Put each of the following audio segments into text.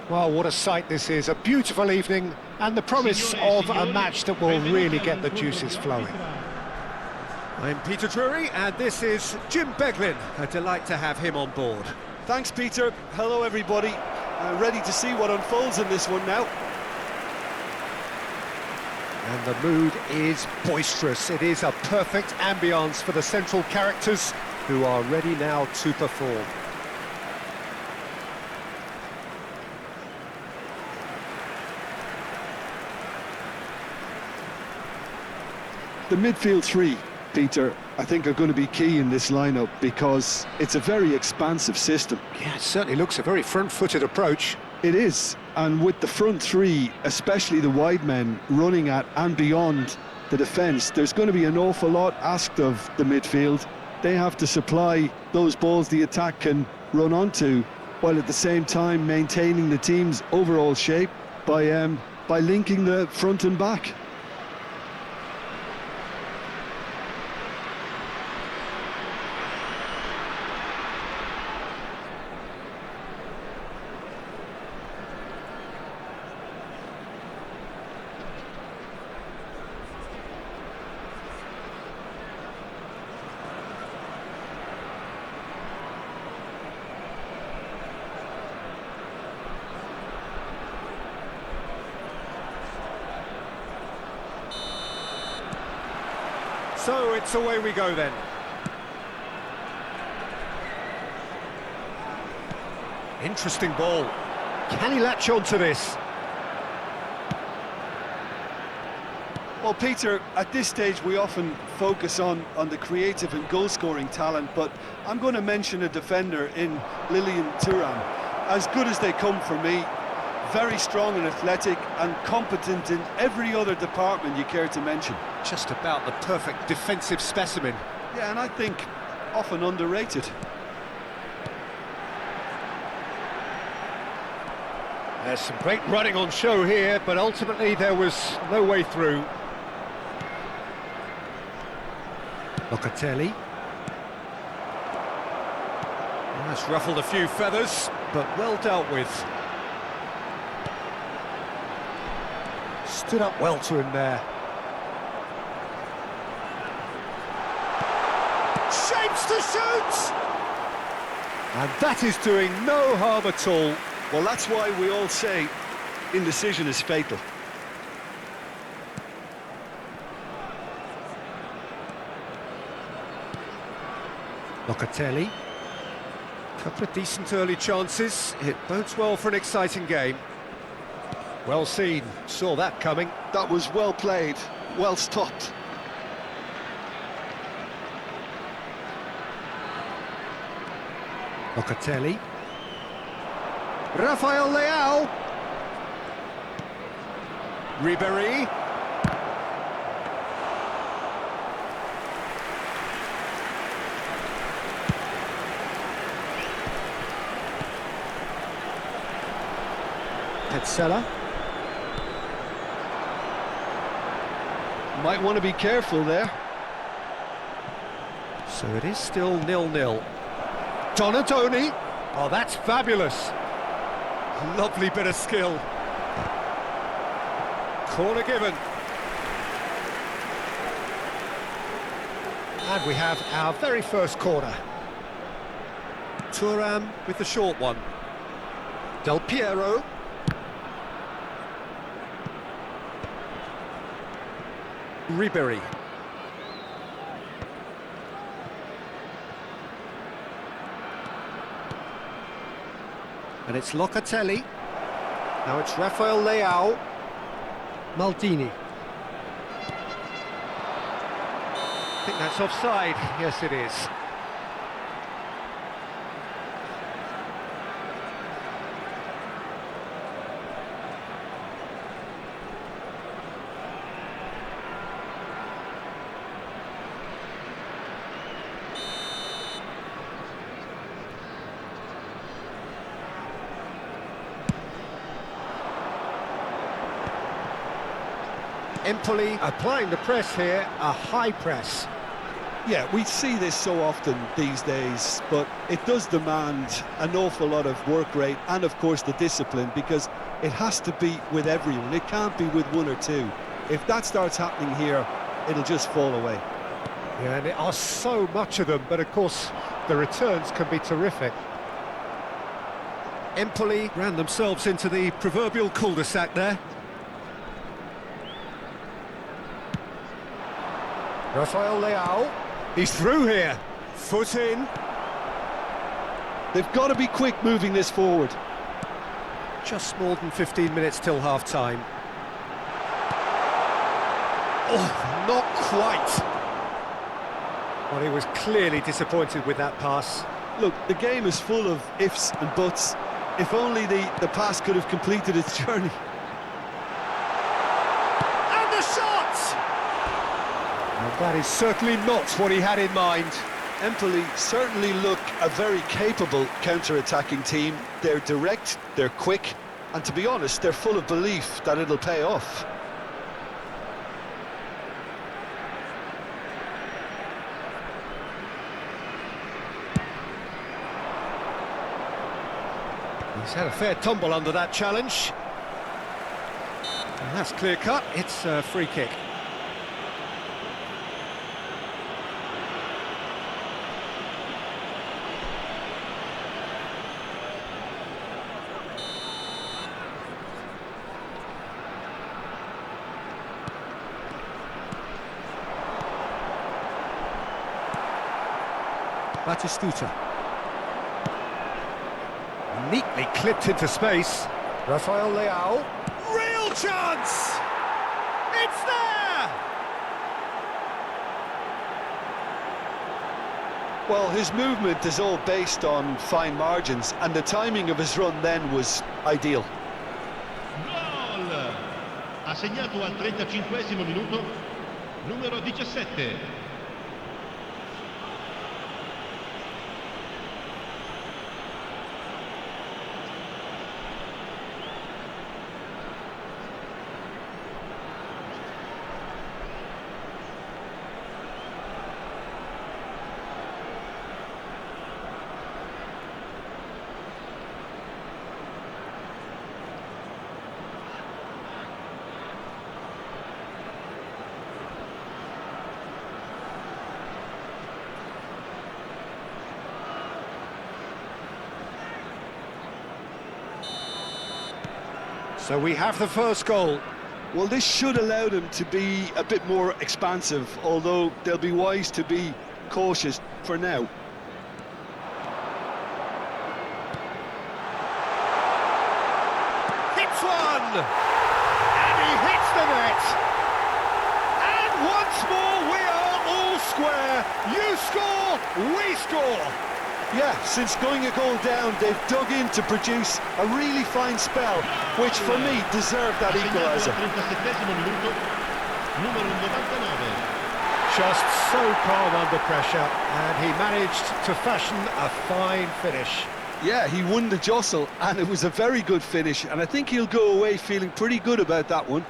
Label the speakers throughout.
Speaker 1: Well, what a sight this is, a beautiful evening and the promise of a match that will really get the juices flowing.
Speaker 2: I'm Peter Drury and this is Jim Beglin. A delight to have him on board.
Speaker 3: Thanks, Peter. Hello, everybody. Ready to see what unfolds in this one now.
Speaker 1: And the mood is boisterous. It is a perfect ambience for the central characters who are ready now to perform.
Speaker 3: The midfield three, Peter, I think are going to be key in this lineup because it's a very expansive system.
Speaker 1: Yeah, it certainly looks a very front-footed approach.
Speaker 3: It is, and with the front three, especially the wide men, running at and beyond the defence, there's going to be an awful lot asked of the midfield. They have to supply those balls the attack can run onto, while at the same time maintaining the team's overall shape by linking the front and back.
Speaker 2: So it's away we go then. Interesting ball.
Speaker 1: Can he latch on to this?
Speaker 3: Well, Peter, at this stage we often focus on the creative and goal-scoring talent, but I'm going to mention a defender in Lilian Thuram. As good as they come for me, very strong and athletic and competent in every other department you care to mention.
Speaker 2: Just about the perfect defensive specimen.
Speaker 3: Yeah, and I think often underrated.
Speaker 1: There's some great running on show here, but ultimately there was no way through. Locatelli.
Speaker 2: That's ruffled a few feathers, but well dealt with.
Speaker 1: Stood up well to him there.
Speaker 2: Shapes to shoot!
Speaker 1: And that is doing no harm at all.
Speaker 3: Well, that's why we all say indecision is fatal.
Speaker 1: Locatelli.
Speaker 2: Couple of decent early chances. It bodes well for an exciting game.
Speaker 1: Well seen, saw that coming.
Speaker 3: That was well played, well stopped.
Speaker 1: Locatelli. Rafael Leao.
Speaker 2: Ribéry.
Speaker 1: Petzela.
Speaker 3: Might want to be careful there.
Speaker 2: So it is still 0-0. Donadoni. Oh, that's fabulous. Lovely bit of skill. Corner given. And we have our very first corner. Thuram with the short one. Del Piero. Ribery. And it's Locatelli. Now it's Rafael Leao. Maldini. I think that's offside. Yes, it is. Empoli applying the press here, a high press.
Speaker 3: Yeah, we see this so often these days, but it does demand an awful lot of work rate and, of course, the discipline, because it has to be with everyone. It can't be with one or two. If that starts happening here, it'll just fall away.
Speaker 1: Yeah, and there are so much of them, but of course the returns can be terrific.
Speaker 2: Empoli ran themselves into the proverbial cul-de-sac there.
Speaker 1: Rafael Leao, he's through here, foot in.
Speaker 3: They've got to be quick moving this forward.
Speaker 2: Just more than 15 minutes till half-time. Oh, not quite.
Speaker 1: Well, he was clearly disappointed with that pass.
Speaker 3: Look, the game is full of ifs and buts. If only the pass could have completed its journey.
Speaker 2: And the shot!
Speaker 1: And that is certainly not what he had in mind.
Speaker 3: Empoli certainly look a very capable counter-attacking team. They're direct, they're quick, and to be honest, they're full of belief that it'll pay off.
Speaker 2: He's had a fair tumble under that challenge. And that's clear-cut, it's a free kick. Batistuta.
Speaker 1: Neatly clipped into space. Rafael Leao.
Speaker 2: Real chance! It's there!
Speaker 3: Well, his movement is all based on fine margins, and the timing of his run then was ideal.
Speaker 4: Gol! Ha segnato al 35esimo minuto, numero 17.
Speaker 2: So we have the first goal.
Speaker 3: Well, this should allow them to be a bit more expansive, although they'll be wise to be cautious for now.
Speaker 2: Hits one! And he hits the net! And once more we are all square. You score, we score.
Speaker 3: Yeah, since going a goal down, they've dug in to produce a really fine spell, which for me deserved that equaliser.
Speaker 1: Just so calm under pressure, and he managed to fashion a fine finish.
Speaker 3: Yeah, he won the jostle, and it was a very good finish, and I think he'll go away feeling pretty good about that one.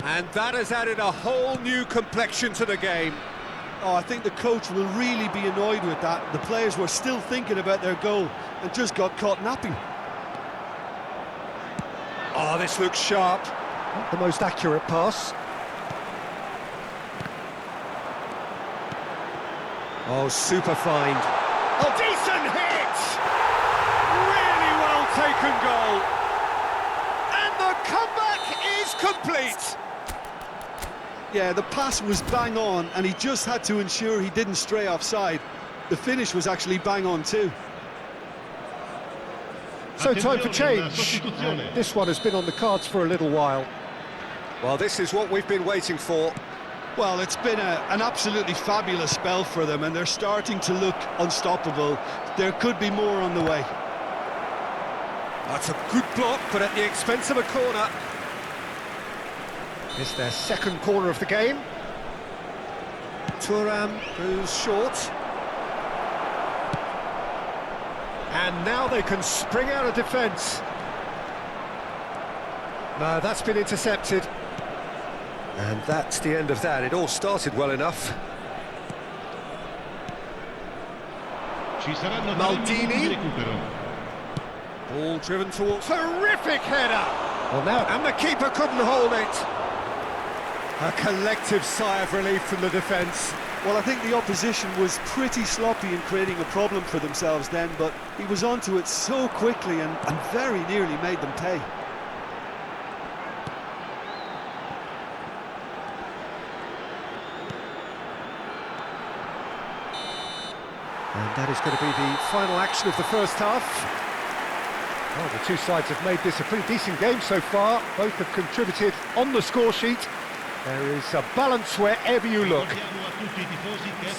Speaker 1: And that has added a whole new complexion to the game.
Speaker 3: Oh, I think the coach will really be annoyed with that. The players were still thinking about their goal and just got caught napping.
Speaker 1: Oh, this looks sharp. Not the most accurate pass. Oh, super find.
Speaker 2: Oh, decent hit! Really well taken goal. And the comeback is complete.
Speaker 3: Yeah, the pass was bang on, and he just had to ensure he didn't stray offside. The finish was actually bang on too.
Speaker 1: So time for change. And this one has been on the cards for a little while. Well, this is what we've been waiting for.
Speaker 3: Well, it's been an absolutely fabulous spell for them, and they're starting to look unstoppable. There could be more on the way.
Speaker 1: That's a good block, but at the expense of a corner. It's their second corner of the game. Thuram goes short. And now they can spring out of defence. No, that's been intercepted. And that's the end of that. It all started well enough. Maldini. Ball driven towards...
Speaker 2: Terrific header!
Speaker 1: Well, now, and the keeper couldn't hold it. A collective sigh of relief from the defence.
Speaker 3: Well, I think the opposition was pretty sloppy in creating a problem for themselves then, but he was onto it so quickly and very nearly made them pay.
Speaker 1: And that is going to be the final action of the first half. Well, the two sides have made this a pretty decent game so far. Both have contributed on the score sheet. There is a balance wherever you look.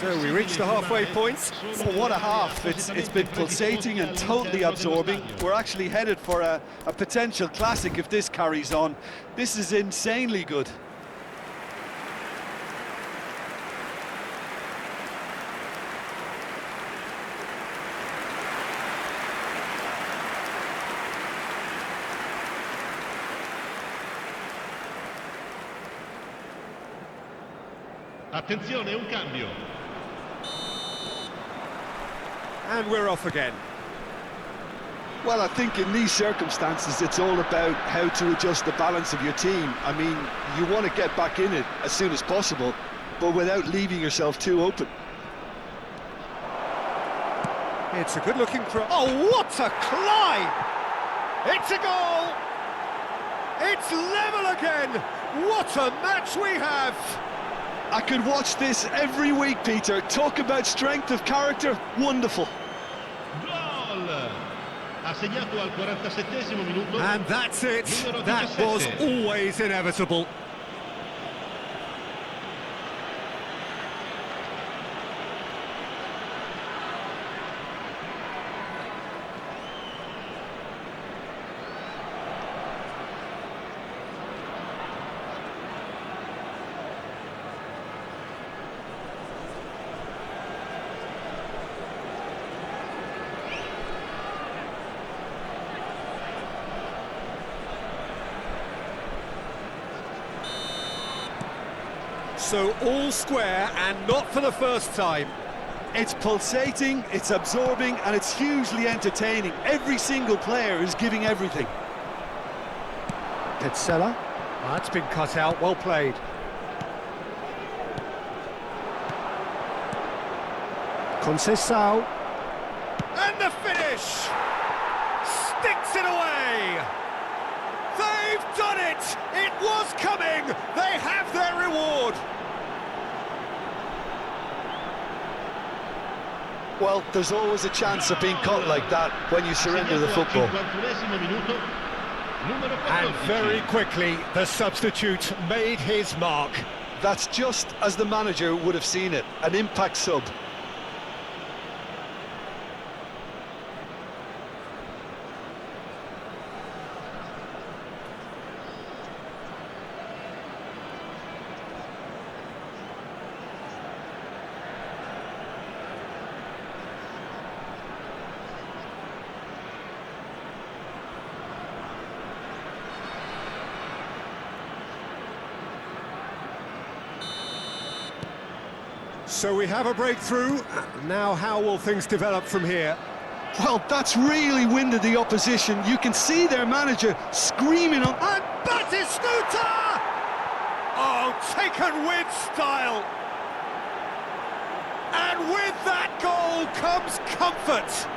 Speaker 1: So we reach the halfway point.
Speaker 3: Well, what a half. It's been pulsating and totally absorbing. We're actually headed for a potential classic if this carries on. This is insanely good.
Speaker 4: Attenzione, un cambio.
Speaker 1: And we're off again.
Speaker 3: Well, I think in these circumstances, it's all about how to adjust the balance of your team. I mean, you want to get back in it as soon as possible, but without leaving yourself too open.
Speaker 1: It's a good-looking cross.
Speaker 2: Oh, what a climb! It's a goal! It's level again! What a match we have!
Speaker 3: I could watch this every week, Peter. Talk about strength of character. Wonderful.
Speaker 4: Gol! Ha segnato al 47esimo minuto.
Speaker 1: And that's it. That was always inevitable. So all square, and not for the first time.
Speaker 3: It's pulsating, it's absorbing, and it's hugely entertaining. Every single player is giving everything.
Speaker 1: Petzela. That's been cut out, well played. Conceição.
Speaker 2: And the finish! Sticks it away! They've done it! It was coming! They have their reward!
Speaker 3: Well, there's always a chance of being caught like that when you surrender the football.
Speaker 1: And very quickly, the substitute made his mark.
Speaker 3: That's just as the manager would have seen it, an impact sub.
Speaker 1: So we have a breakthrough. Now how will things develop from here?
Speaker 3: Well, that's really winded the opposition. You can see their manager screaming on...
Speaker 2: And Batistuta! Oh, taken with style. And with that goal comes comfort.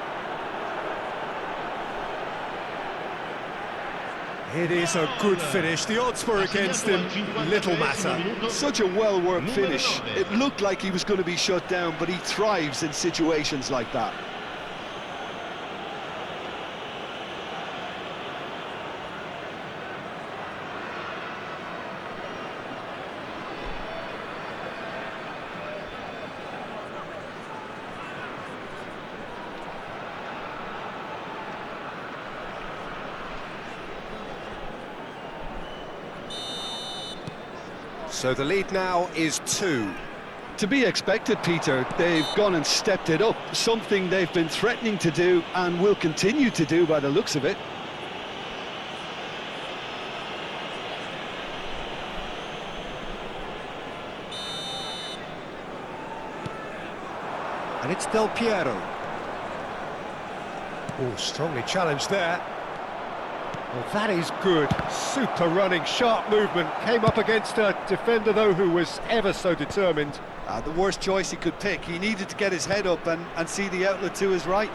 Speaker 1: It is a good finish. The odds were against him. Little matter.
Speaker 3: Such a well-worked finish. It looked like he was going to be shut down, but he thrives in situations like that.
Speaker 1: So the lead now is 2.
Speaker 3: To be expected, Peter. They've gone and stepped it up, something they've been threatening to do and will continue to do by the looks of it.
Speaker 1: And it's Del Piero. Oh, strongly challenged there. Well, that is good. Super running, sharp movement. Came up against a defender, though, who was ever so determined.
Speaker 3: The worst choice he could pick. He needed to get his head up and see the outlet to his right.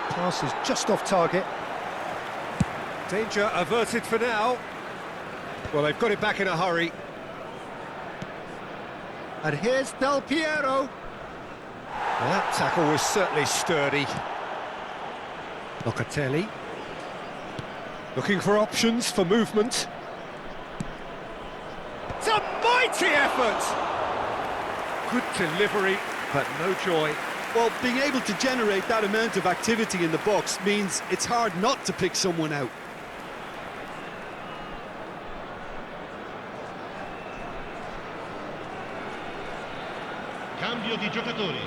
Speaker 1: Pass is just off target. Danger averted for now. Well, they've got it back in a hurry. And here's Del Piero. Well, that tackle was certainly sturdy. Locatelli. Looking for options for movement.
Speaker 2: It's a mighty effort.
Speaker 1: Good delivery, but no joy.
Speaker 3: Well, being able to generate that amount of activity in the box means it's hard not to pick someone out.
Speaker 4: Cambio di giocatori.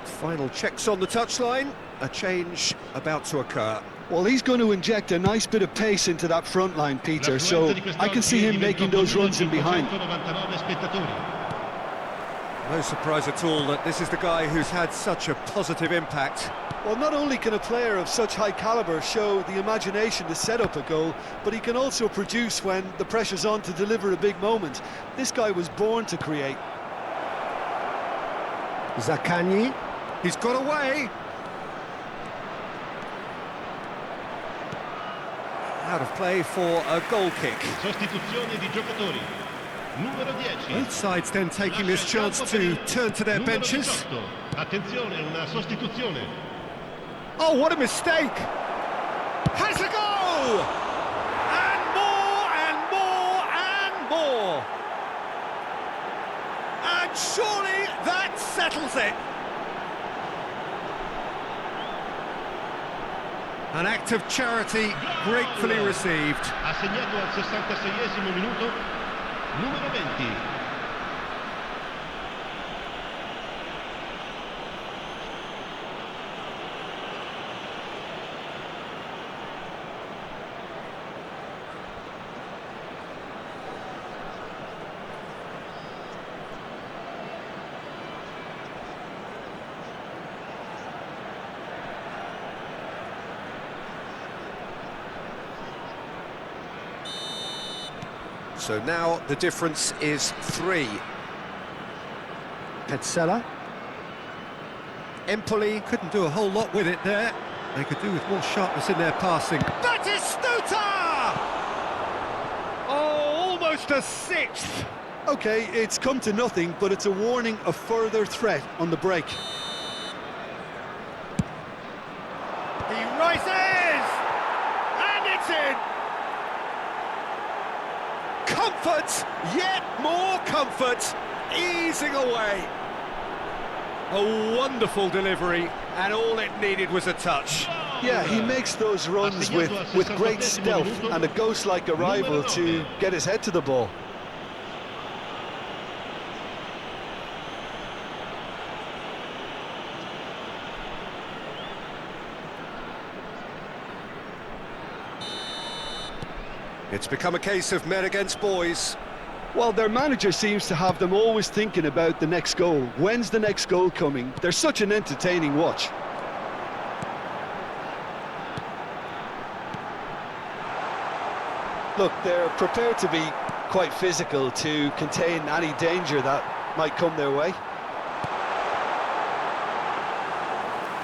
Speaker 1: Final checks on the touchline. A change about to occur.
Speaker 3: Well, he's going to inject a nice bit of pace into that front line, Peter, so I can see him making those runs in behind.
Speaker 1: No surprise at all that this is the guy who's had such a positive impact.
Speaker 3: Well, not only can a player of such high calibre show the imagination to set up a goal, but he can also produce when the pressure's on to deliver a big moment. This guy was born to create.
Speaker 1: Zaccagni. He's got away. Out of play for a goal kick.
Speaker 4: Sostituzione di giocatori. Numero 10.
Speaker 1: Both sides then taking this chance to turn to their benches.
Speaker 4: 18. Attenzione, una sostituzione.
Speaker 1: Oh, what a mistake!
Speaker 2: Has a go! And more and more and more. And surely that settles it.
Speaker 1: An act of charity gratefully received.
Speaker 4: Ha segnato al 66esimo minuto. Numero 20.
Speaker 1: So now the difference is 3. Petzela. Empoli couldn't do a whole lot with it there. They could do with more sharpness in their passing.
Speaker 2: Batistuta!
Speaker 1: Oh, almost a 6th.
Speaker 3: OK, it's come to nothing, but it's a warning of further threat on the break.
Speaker 2: He rises! And it's in! Comfort, yet more comfort, easing away.
Speaker 1: A wonderful delivery, and all it needed was a touch.
Speaker 3: Yeah, he makes those runs with great stealth and a ghost-like arrival to get his head to the ball.
Speaker 1: It's become a case of men against boys.
Speaker 3: Well, their manager seems to have them always thinking about the next goal. When's the next goal coming? They're such an entertaining watch. Look, they're prepared to be quite physical to contain any danger that might come their way.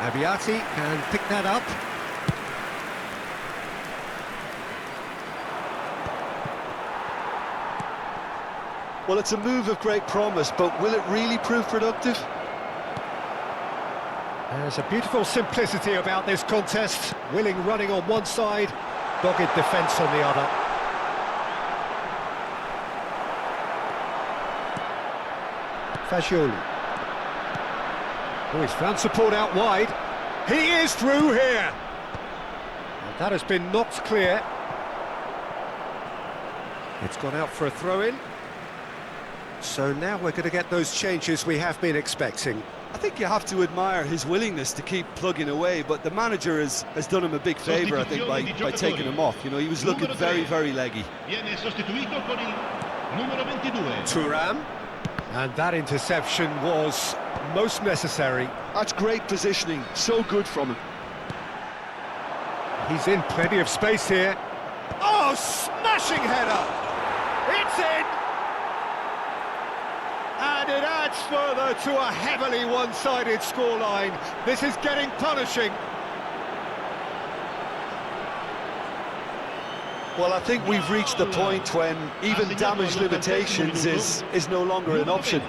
Speaker 1: Abiati can pick that up.
Speaker 3: Well, it's a move of great promise, but will it really prove productive?
Speaker 1: There's a beautiful simplicity about this contest. Willing running on one side, dogged defence on the other. Fagioli. Oh, he's found support out wide. He is through here. And that has been knocked clear. It's gone out for a throw-in. So now we're going to get those changes we have been expecting.
Speaker 3: I think you have to admire his willingness to keep plugging away, but the manager has done him a big favour, I think, by taking him off. You know, he was looking very, very leggy.
Speaker 4: Viene sostituito con il numero 22.
Speaker 1: Thuram. And that interception was most necessary.
Speaker 3: That's great positioning, so good from him.
Speaker 1: He's in plenty of space here.
Speaker 2: Oh, smashing header! It's in! And it adds further to a heavily one-sided scoreline. This is getting punishing.
Speaker 3: Well, I think we've reached the point when even damage limitations is no longer an option.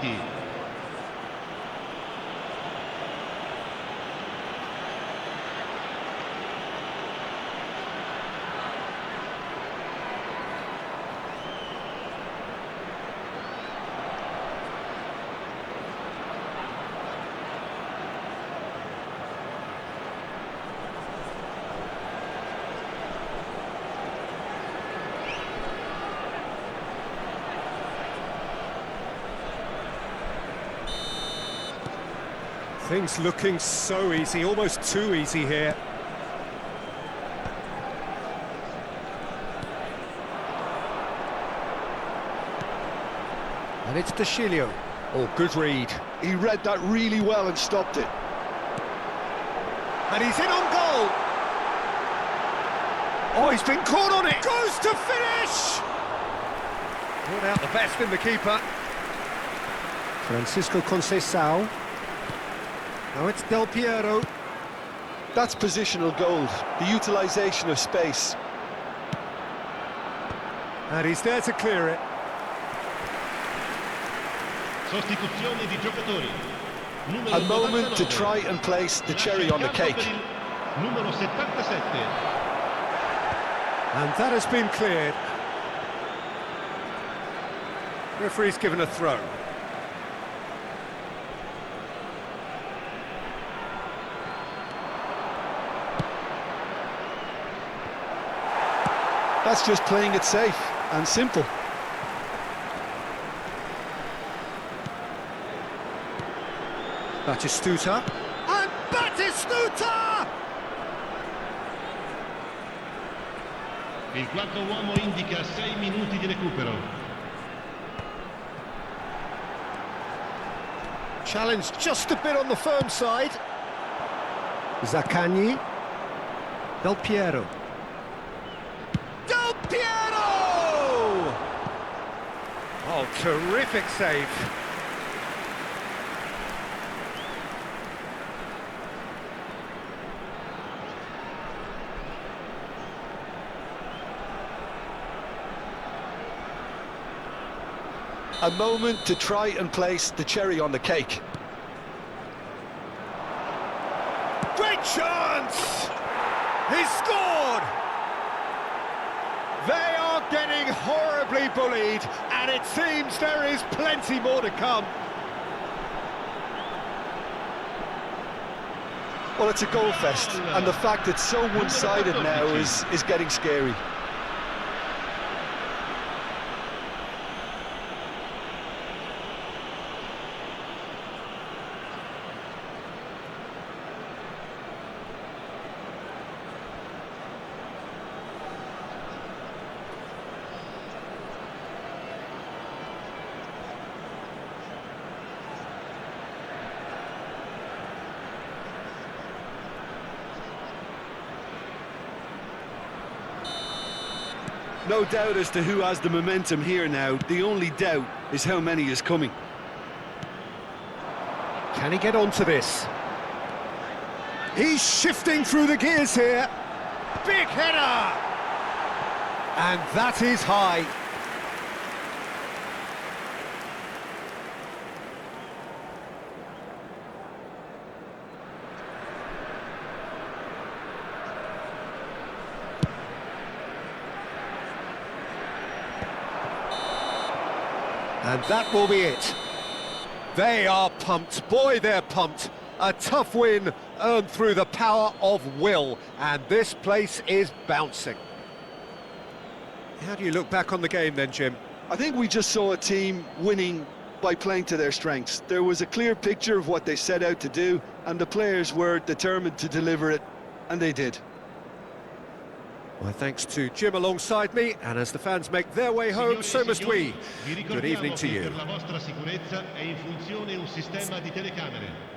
Speaker 1: Things looking so easy, almost too easy here. And it's Deschilio. Oh, good read.
Speaker 3: He read that really well and stopped it.
Speaker 1: And he's in on goal. Oh, he's been caught on it.
Speaker 2: Goes to finish!
Speaker 1: Brought out the best in the keeper. Francisco Conceição. Now it's Del Piero.
Speaker 3: That's positional gold, the utilisation of space.
Speaker 1: And he's there to clear it.
Speaker 4: Sostituzione di giocatori.
Speaker 3: A moment to try and place the cherry on the cake.
Speaker 4: Numero 77.
Speaker 1: And that has been cleared. Referee's given a throw.
Speaker 3: That's just playing it safe and simple.
Speaker 1: Batistuta.
Speaker 2: And Batistuta!
Speaker 4: Il quarto uomo indica 6 minuti di recupero.
Speaker 1: Challenge just a bit on the firm side. Zaccagni. Del Piero.
Speaker 2: Del Piero!
Speaker 1: Oh, terrific save.
Speaker 3: A moment to try and place the cherry on the cake.
Speaker 2: Great chance! He's scored! They are getting horribly bullied, and it seems there is plenty more to come.
Speaker 3: Well, it's a goal fest, and the fact it's so one-sided now is getting scary. No doubt as to who has the momentum here now. The only doubt is how many is coming.
Speaker 1: Can he get onto this? He's shifting through the gears here. Big header! And that is high. And that will be it. They are pumped. Boy, they're pumped. A tough win earned through the power of will. And this place is bouncing. How do you look back on the game then, Jim?
Speaker 3: I think we just saw a team winning by playing to their strengths. There was a clear picture of what they set out to do, and the players were determined to deliver it, and they did.
Speaker 1: Well, thanks to Jim alongside me, and as the fans make their way home, so must we. Good evening to you.
Speaker 4: Per la vostra sicurezza è in funzione un sistema di telecamere.